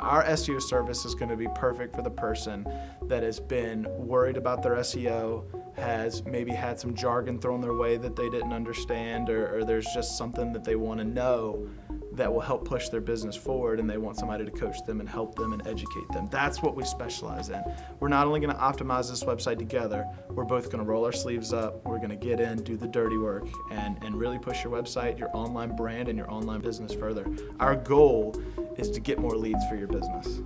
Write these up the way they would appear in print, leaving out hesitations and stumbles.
Our SEO service is going to be perfect for the person that has been worried about their SEO, has maybe had some jargon thrown their way that they didn't understand, or there's just something that they want to know that will help push their business forward, and they want somebody to coach them and help them and educate them. That's what we specialize in. We're not only going to optimize this website together, we're both going to roll our sleeves up, we're going to get in, do the dirty work, and really push your website, your online brand, and your online business further. Our goal is to get more leads for your business.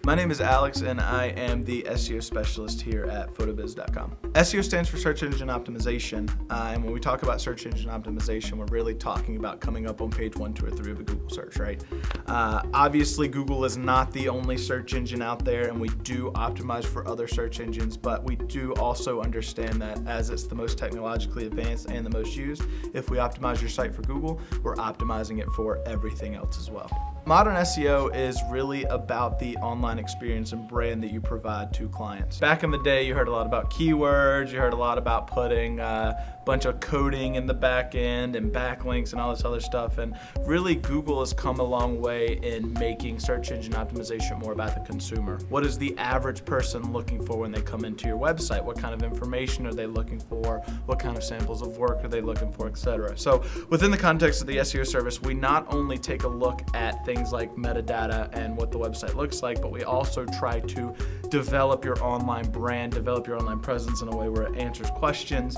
My name is Alex, and I am the SEO specialist here at PhotoBiz.com. SEO stands for search engine optimization, and when we talk about search engine optimization, we're really talking about coming up on page 1, 2, or 3 of a Google search, right? Obviously, Google is not the only search engine out there, and we do optimize for other search engines, but we do also understand that as it's the most technologically advanced and the most used, if we optimize your site for Google, we're optimizing it for everything else as well. Modern SEO is really about the online experience and brand that you provide to clients. Back in the day, you heard a lot about keywords, you heard a lot about putting a bunch of coding in the back end and backlinks and all this other stuff, and really Google has come a long way in making search engine optimization more about the consumer. What is the average person looking for when they come into your website? What kind of information are they looking for? What kind of samples of work are they looking for, etc. So within the context of the SEO service, we not only take a look at things like metadata and what the website looks like, but we also try to develop your online brand, develop your online presence in a way where it answers questions.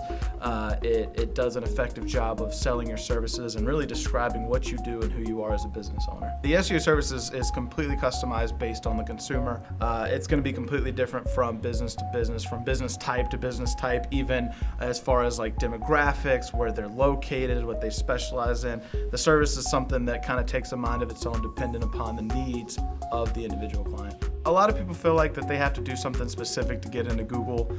It does an effective job of selling your services and really describing what you do and who you are as a business owner. The SEO service is completely customized based on the consumer. It's going to be completely different from business to business, from business type to business type, even as far as like demographics, where they're located, what they specialize in. The service is something that kind of takes a mind of its own, dependent upon the needs of the individual client. A lot of people feel like that they have to do something specific to get into Google.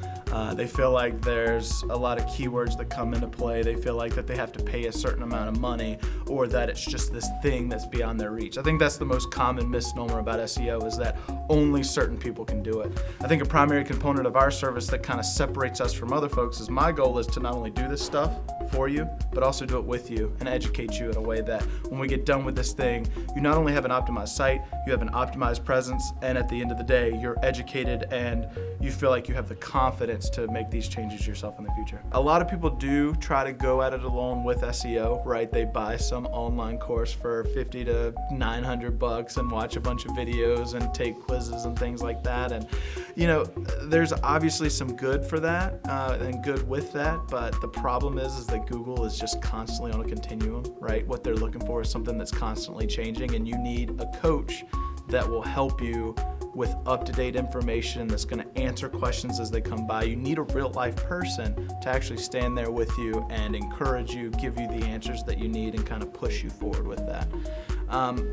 They feel like there's a lot of keywords that come into play. They feel like that they have to pay a certain amount of money, or that it's just this thing that's beyond their reach. I think that's the most common misnomer about SEO, is that only certain people can do it. I think a primary component of our service that kind of separates us from other folks is my goal is to not only do this stuff for you, but also do it with you and educate you in a way that when we get done with this thing, you not only have an optimized site, you have an optimized presence, and at the end of the day, you're educated and you feel like you have the confidence to make these changes yourself in the future. A lot of people do try to go at it alone with SEO, right? They buy some online course for $50 to $900 and watch a bunch of videos and take quizzes and things like that. And you know, there's obviously some good for that and good with that, but the problem is that Google is just constantly on a continuum, right? What they're looking for is something that's constantly changing, and you need a coach that will help you with up-to-date information that's going to answer questions as they come by. You need a real-life person to actually stand there with you and encourage you, give you the answers that you need, and kind of push you forward with that.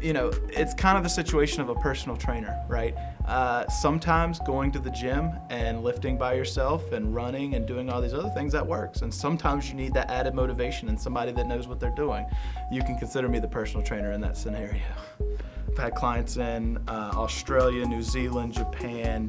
You know, it's kind of the situation of a personal trainer, right? Sometimes going to the gym and lifting by yourself and running and doing all these other things, that works. And sometimes you need that added motivation and somebody that knows what they're doing. You can consider me the personal trainer in that scenario. I've had clients in Australia, New Zealand, Japan,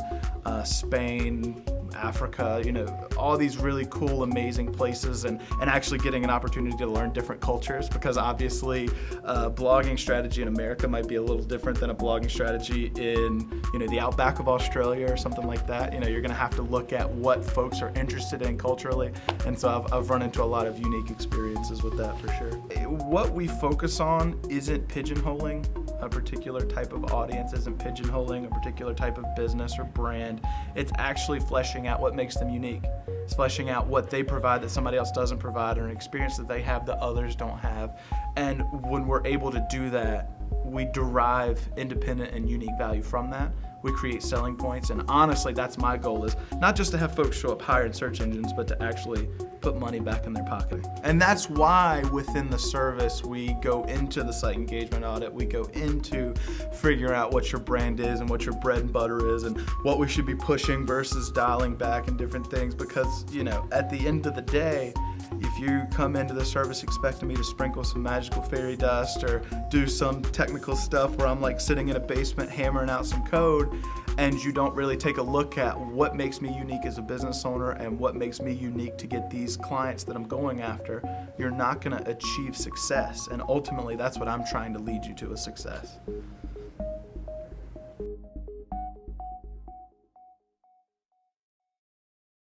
Spain, Africa, you know, all these really cool, amazing places, and actually getting an opportunity to learn different cultures, because obviously blogging strategy in America might be a little different than a blogging strategy in, you know, the outback of Australia or something like that. You know, you're going to have to look at what folks are interested in culturally, and so I've run into a lot of unique experiences with that for sure. What we focus on isn't pigeonholing a particular type of audience, isn't pigeonholing a particular type of business or brand. It's actually fleshing out what makes them unique. It's fleshing out what they provide that somebody else doesn't provide, or an experience that they have that others don't have. And when we're able to do that, we derive independent and unique value from that. We create selling points, and honestly, that's my goal, is not just to have folks show up higher in search engines, but to actually put money back in their pocket. And that's why within the service, we go into the site engagement audit, we go into figuring out what your brand is and what your bread and butter is and what we should be pushing versus dialing back and different things, because, you know, at the end of the day, if you come into the service expecting me to sprinkle some magical fairy dust or do some technical stuff where I'm like sitting in a basement hammering out some code, and you don't really take a look at what makes me unique as a business owner and what makes me unique to get these clients that I'm going after, you're not going to achieve success. And ultimately, that's what I'm trying to lead you to, is success.